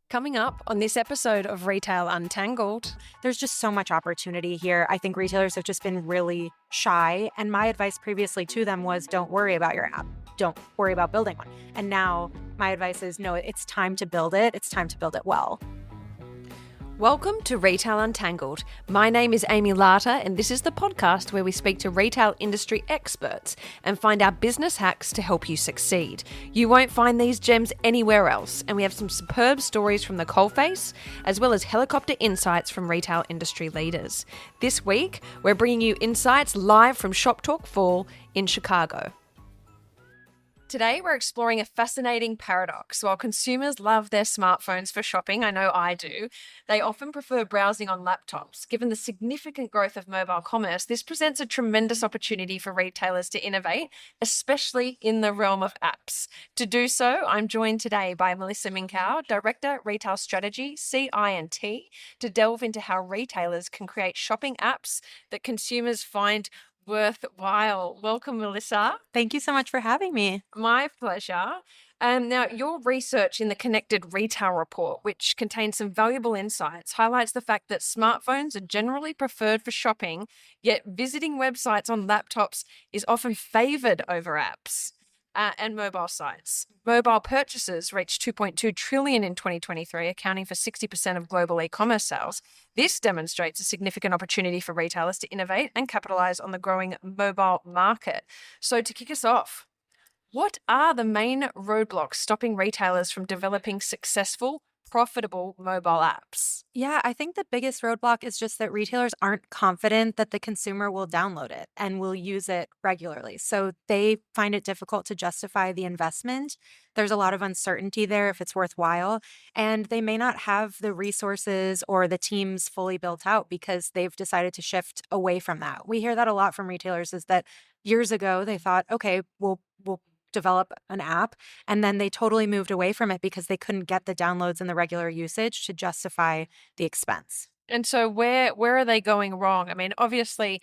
Coming up on this episode of Retail Untangled. There's just so much opportunity here. I think retailers have just been really shy. And my advice previously to them was don't worry about your app. Don't worry about building one. And now my advice is no, it's time to build it. It's time to build it well. Welcome to Retail Untangled. My name is Amie and this is the podcast where we speak to retail industry experts and find out business hacks to help you succeed. You won't find these gems anywhere else, and we have some superb stories from the coalface, as well as helicopter insights from retail industry leaders. This week, we're bringing you insights live from Shop Talk Fall in Chicago. Today, we're exploring a fascinating paradox. While consumers love their smartphones for shopping, I know I do, they often prefer browsing on laptops. Given the significant growth of mobile commerce, this presents a tremendous opportunity for retailers to innovate, especially in the realm of apps. To do so, I'm joined today by Melissa Minkow, Director, Retail Strategy, CI&T, to delve into how retailers can create shopping apps that consumers find worthwhile. Welcome, Melissa. Thank you so much for having me. My pleasure. Now, your research in the Connected Retail Report, which contains some valuable insights, highlights the fact that smartphones are generally preferred for shopping, yet visiting websites on laptops is often favoured over apps. And mobile sites. Mobile purchases reached 2.2 trillion in 2023, accounting for 60% of global e-commerce sales. This demonstrates a significant opportunity for retailers to innovate and capitalize on the growing mobile market. So to kick us off, what are the main roadblocks stopping retailers from developing successful, profitable mobile apps? Yeah, I think the biggest roadblock is just that retailers aren't confident that the consumer will download it and will use it regularly. So they find it difficult to justify the investment. There's a lot of uncertainty there if it's worthwhile. And they may not have the resources or the teams fully built out because they've decided to shift away from that. We hear that a lot from retailers is that years ago they thought, okay, we'll develop an app, and then they totally moved away from it because they couldn't get the downloads and the regular usage to justify the expense. And so where are they going wrong? I mean, obviously,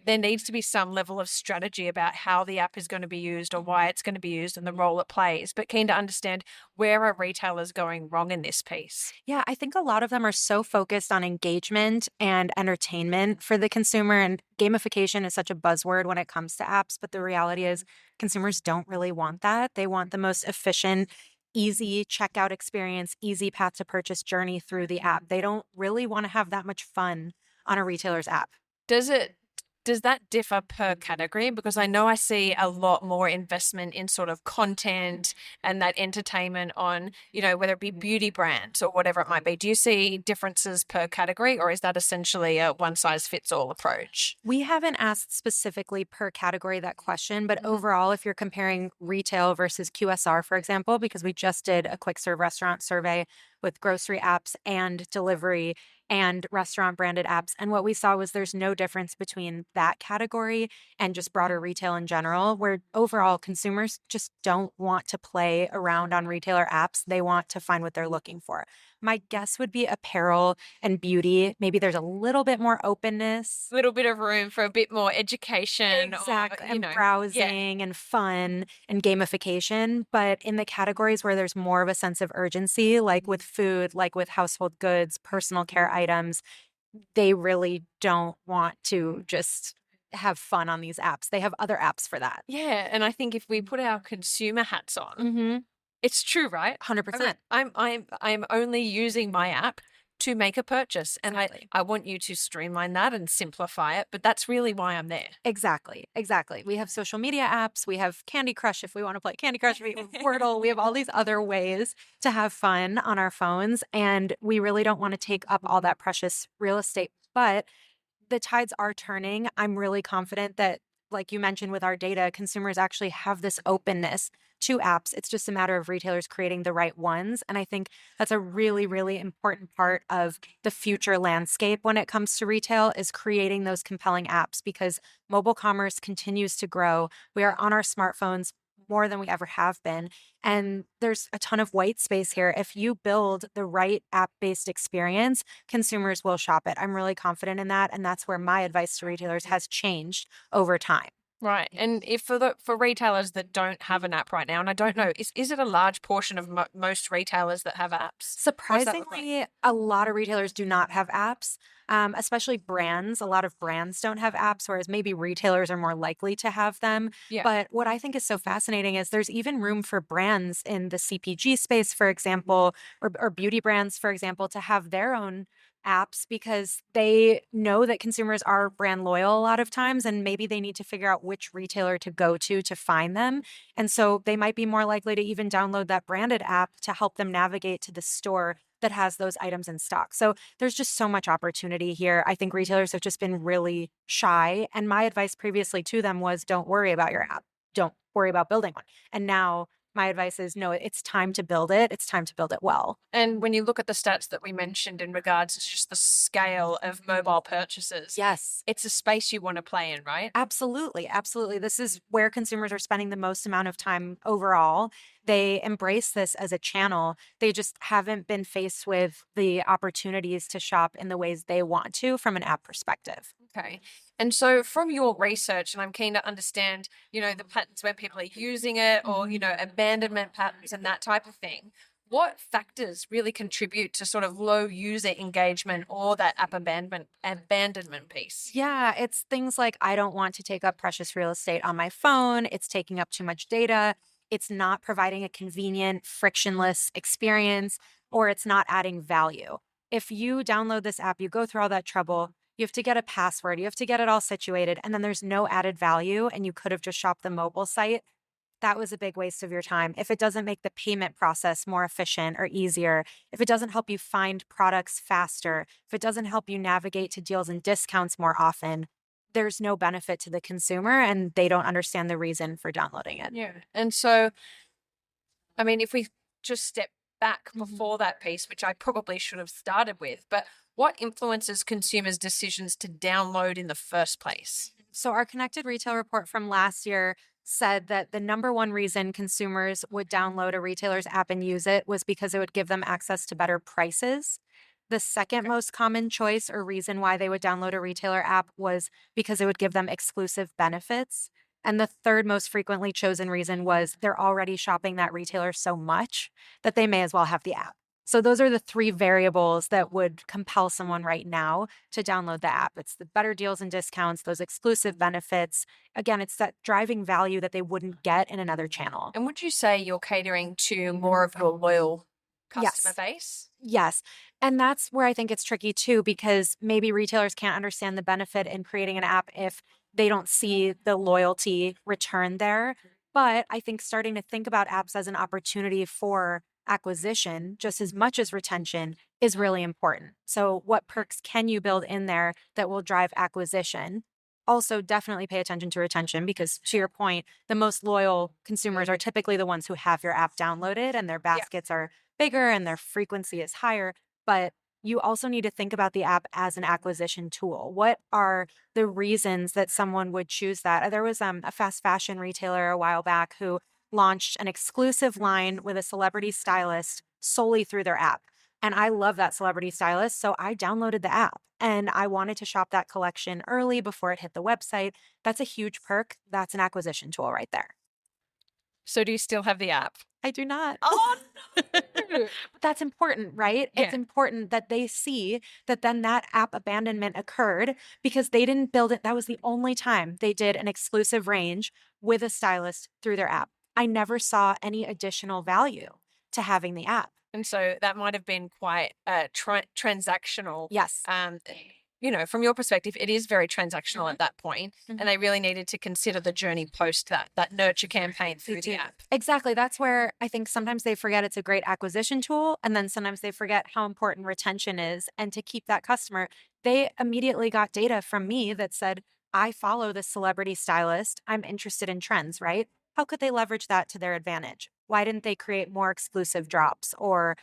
there needs to be some level of strategy about how the app is going to be used or why it's going to be used and the role it plays. But keen to understand, where are retailers going wrong in this piece? Yeah, I think a lot of them are so focused on engagement and entertainment for the consumer, and gamification is such a buzzword when it comes to apps. But the reality is consumers don't really want that. They want the most efficient, easy checkout experience, easy path to purchase journey through the app. They don't really want to have that much fun on a retailer's app. Does that differ per category? Because I know I see a lot more investment in sort of content and that entertainment on, whether it be beauty brands or whatever it might be. Do you see differences per category, or is that essentially a one-size-fits-all approach? We haven't asked specifically per category that question, but overall, if you're comparing retail versus QSR, for example, because we just did a quick serve restaurant survey with grocery apps and delivery and restaurant branded apps. And what we saw was there's no difference between that category and just broader retail in general, where overall consumers just don't want to play around on retailer apps. They want to find what they're looking for. My guess would be apparel and beauty. Maybe there's a little bit more openness. A little bit of room for a bit more education. Exactly. Or, and browsing and fun and gamification. But in the categories where there's more of a sense of urgency, like with food, like with household goods, personal care items, they really don't want to just have fun on these apps. They have other apps for that. Yeah. And I think if we put our consumer hats on, it's true, right? 100%. I'm only using my app to make a purchase, and I want you to streamline that and simplify it, but that's really why I'm there. Exactly. We have social media apps. We have Candy Crush if we want to play Candy Crush. We have Wordle. We have all these other ways to have fun on our phones, and we really don't want to take up all that precious real estate. But the tides are turning. I'm really confident that, like you mentioned with our data, consumers actually have this openness to apps. It's just a matter of retailers creating the right ones. And I think that's a really, really important part of the future landscape when it comes to retail is creating those compelling apps, because mobile commerce continues to grow. We are on our smartphones more than we ever have been. And there's a ton of white space here. If you build the right app-based experience, consumers will shop it. I'm really confident in that. And that's where my advice to retailers has changed over time. Right. And if for retailers that don't have an app right now, and I don't know, is it a large portion of most retailers that have apps? What's that look like? Surprisingly, a lot of retailers do not have apps, especially brands. A lot of brands don't have apps, whereas maybe retailers are more likely to have them. Yeah. But what I think is so fascinating is there's even room for brands in the CPG space, for example, or beauty brands, for example, to have their own apps because they know that consumers are brand loyal a lot of times, and maybe they need to figure out which retailer to go to find them. And so they might be more likely to even download that branded app to help them navigate to the store that has those items in stock. So there's just so much opportunity here. I think retailers have just been really shy. And my advice previously to them was don't worry about your app. Don't worry about building one. And now my advice is no, it's time to build it. It's time to build it well. And when you look at the stats that we mentioned in regards to just the scale of mobile purchases, Yes. it's a space you want to play in, right? Absolutely. Absolutely. This is where consumers are spending the most amount of time overall. They embrace this as a channel. They just haven't been faced with the opportunities to shop in the ways they want to from an app perspective. Okay. And so from your research, and I'm keen to understand, the patterns where people are using it or, abandonment patterns and that type of thing. What factors really contribute to sort of low user engagement or that app abandonment piece? Yeah, it's things like I don't want to take up precious real estate on my phone. It's taking up too much data. It's not providing a convenient, frictionless experience, or it's not adding value. If you download this app, you go through all that trouble, you have to get a password, you have to get it all situated, and then there's no added value, and you could have just shopped the mobile site. That was a big waste of your time. If it doesn't make the payment process more efficient or easier, if it doesn't help you find products faster, if it doesn't help you navigate to deals and discounts more often, there's no benefit to the consumer and they don't understand the reason for downloading it. Yeah. And so, I mean, if we just step back before that piece, which I probably should have started with, but what influences consumers' decisions to download in the first place? So, our connected retail report from last year said that the number one reason consumers would download a retailer's app and use it was because it would give them access to better prices. The second most common choice or reason why they would download a retailer app was because it would give them exclusive benefits. And the third most frequently chosen reason was they're already shopping that retailer so much that they may as well have the app. So those are the three variables that would compel someone right now to download the app. It's the better deals and discounts, those exclusive benefits. Again, it's that driving value that they wouldn't get in another channel. And would you say you're catering to more of your loyal customer base? Yes. And that's where I think it's tricky too, because maybe retailers can't understand the benefit in creating an app if they don't see the loyalty return there. But I think starting to think about apps as an opportunity for acquisition, just as much as retention, is really important. So, what perks can you build in there that will drive acquisition? Also, definitely pay attention to retention because, to your point, the most loyal consumers are typically the ones who have your app downloaded and their baskets are bigger and their frequency is higher. But you also need to think about the app as an acquisition tool. What are the reasons that someone would choose that? There was a fast fashion retailer a while back who launched an exclusive line with a celebrity stylist solely through their app. And I love that celebrity stylist. So I downloaded the app and I wanted to shop that collection early before it hit the website. That's a huge perk. That's an acquisition tool right there. So do you still have the app? I do not. Oh, no. But that's important, right? Yeah. It's important that they see that then that app abandonment occurred because they didn't build it. That was the only time they did an exclusive range with a stylist through their app. I never saw any additional value to having the app. And so that might have been quite transactional. Yes. From your perspective, it is very transactional at that point, and they really needed to consider the journey post that nurture campaign through the app. Exactly. That's where I think sometimes they forget it's a great acquisition tool, and then sometimes they forget how important retention is. And to keep that customer, they immediately got data from me that said, I follow this celebrity stylist. I'm interested in trends, right? How could they leverage that to their advantage? Why didn't they create more exclusive drops or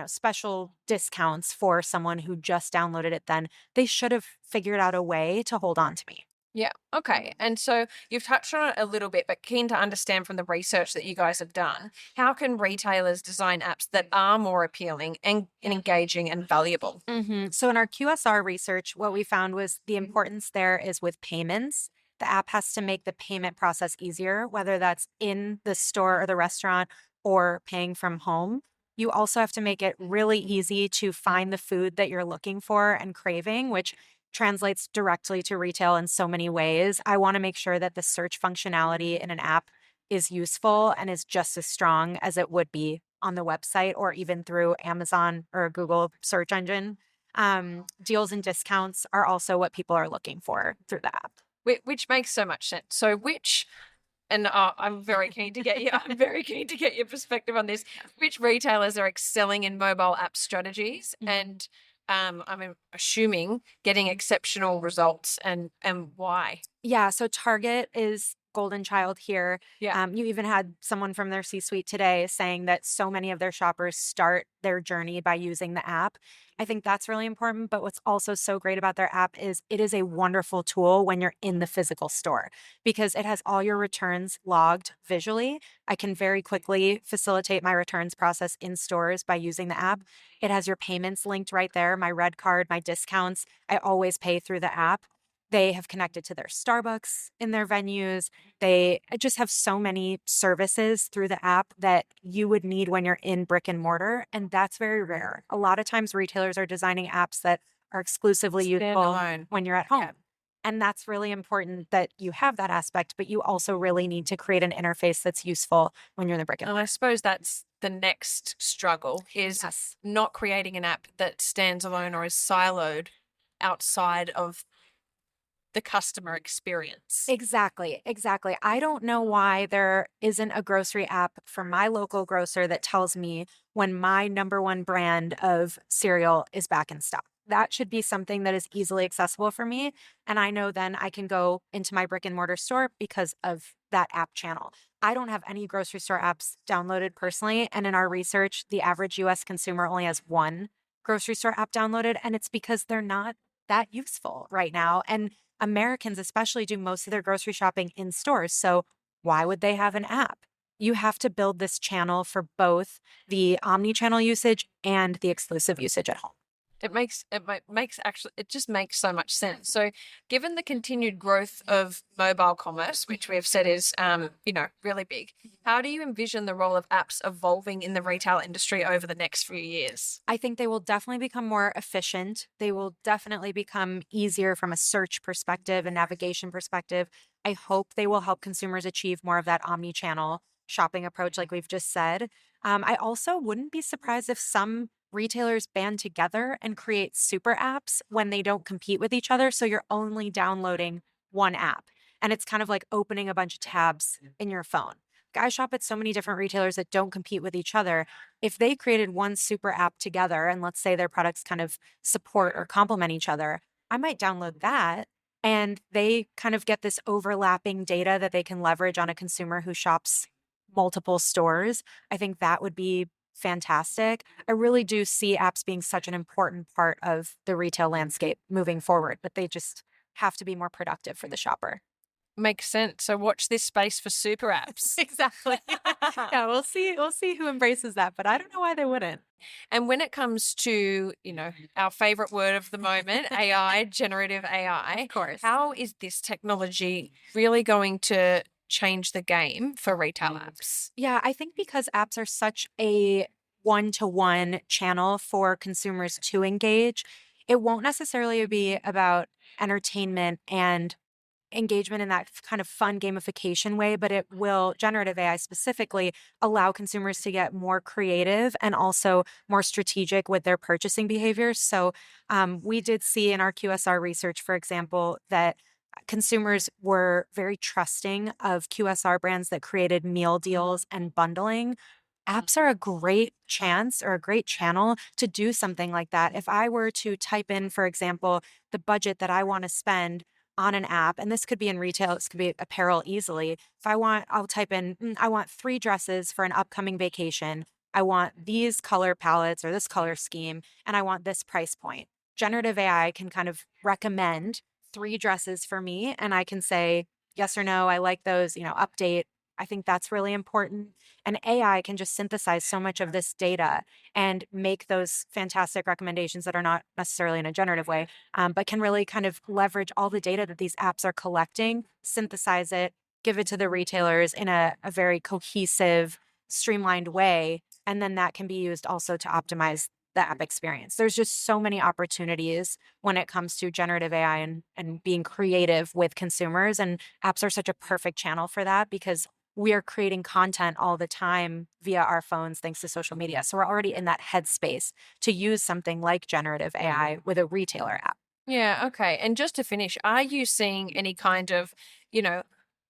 special discounts for someone who just downloaded it then? They should have figured out a way to hold on to me. Yeah. Okay. And so you've touched on it a little bit, but keen to understand from the research that you guys have done, how can retailers design apps that are more appealing and engaging and valuable? So in our QSR research, what we found was the importance there is with payments. The app has to make the payment process easier, whether that's in the store or the restaurant or paying from home. You also have to make it really easy to find the food that you're looking for and craving, which translates directly to retail in so many ways. I want to make sure that the search functionality in an app is useful and is just as strong as it would be on the website or even through Amazon or a Google search engine. Deals and discounts are also what people are looking for through the app. Which makes so much sense. So and I'm very keen to get you. I'm very keen to get your perspective on this. Which retailers are excelling in mobile app strategies, and I'm assuming getting exceptional results, and why? Yeah, so Target is golden child here. Yeah. You even had someone from their C-suite today saying that so many of their shoppers start their journey by using the app. I think that's really important. But what's also so great about their app is it is a wonderful tool when you're in the physical store because it has all your returns logged visually. I can very quickly facilitate my returns process in stores by using the app. It has your payments linked right there, my red card, my discounts. I always pay through the app. They have connected to their Starbucks in their venues. They just have so many services through the app that you would need when you're in brick and mortar. And that's very rare. A lot of times retailers are designing apps that are exclusively useful when you're at home. Yeah. And that's really important that you have that aspect, but you also really need to create an interface that's useful when you're in the brick and mortar. And I suppose that's the next struggle is not creating an app that stands alone or is siloed outside of the customer experience. Exactly. I don't know why there isn't a grocery app for my local grocer that tells me when my number one brand of cereal is back in stock. That should be something that is easily accessible for me. And I know then I can go into my brick and mortar store because of that app channel. I don't have any grocery store apps downloaded personally. And in our research, the average US consumer only has one grocery store app downloaded. And it's because they're not that useful right now. And Americans especially do most of their grocery shopping in stores. So why would they have an app? You have to build this channel for both the omni-channel usage and the exclusive usage at home. It just makes so much sense. So given the continued growth of mobile commerce, which we have said is, really big, how do you envision the role of apps evolving in the retail industry over the next few years? I think they will definitely become more efficient. They will definitely become easier from a search perspective and navigation perspective. I hope they will help consumers achieve more of that omni-channel shopping approach, like we've just said. I also wouldn't be surprised if some retailers band together and create super apps when they don't compete with each other. So you're only downloading one app. And it's kind of like opening a bunch of tabs in your phone. I shop at so many different retailers that don't compete with each other. If they created one super app together, and let's say their products kind of support or complement each other, I might download that. And they kind of get this overlapping data that they can leverage on a consumer who shops multiple stores. I think that would be fantastic. I really do see apps being such an important part of the retail landscape moving forward, but they just have to be more productive for the shopper. Makes sense. So watch this space for super apps. Exactly. Yeah, we'll see who embraces that, but I don't know why they wouldn't. And when it comes to, our favorite word of the moment, AI, generative AI, of course, how is this technology really going to change the game for retail apps? Yeah, I think because apps are such a one-to-one channel for consumers to engage, it won't necessarily be about entertainment and engagement in that kind of fun gamification way, but it will, generative AI specifically, allow consumers to get more creative and also more strategic with their purchasing behaviors. So we did see in our QSR research, for example, that consumers were very trusting of QSR brands that created meal deals and bundling. Apps are a great chance or a great channel to do something like that. If I were to type in, for example, the budget that I want to spend on an app, and this could be in retail, this could be apparel easily. I'll type in, I want 3 dresses for an upcoming vacation. I want these color palettes or this color scheme, and I want this price point. Generative AI can kind of recommend 3 dresses for me, and I can say yes or no, I like those, update I think that's really important. And AI can just synthesize so much of this data and make those fantastic recommendations that are not necessarily in a generative way, but can really kind of leverage all the data that these apps are collecting, synthesize it, give it to the retailers in a very cohesive, streamlined way. And then that can be used also to optimize the app experience. There's just so many opportunities when it comes to generative AI and being creative with consumers. And apps are such a perfect channel for that because we are creating content all the time via our phones thanks to social media. So we're already in that headspace to use something like generative AI with a retailer app. Yeah, okay. And just to finish, are you seeing any kind of,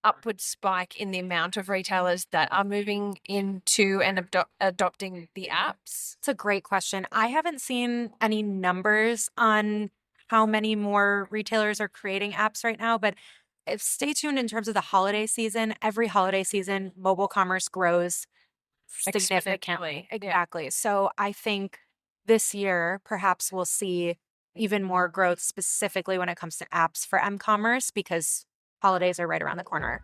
upward spike in the amount of retailers that are moving into and adopting the apps? It's a great question. I haven't seen any numbers on how many more retailers are creating apps right now, but stay tuned in terms of the holiday season. Every holiday season, mobile commerce grows significantly. Yeah. Exactly. So I think this year, perhaps we'll see even more growth specifically when it comes to apps for m-commerce because holidays are right around the corner.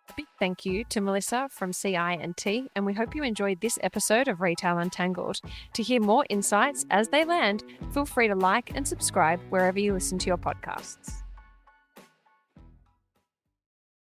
A big thank you to Melissa from CI&T, and we hope you enjoyed this episode of Retail Untangled. To hear more insights as they land, feel free to like and subscribe wherever you listen to your podcasts.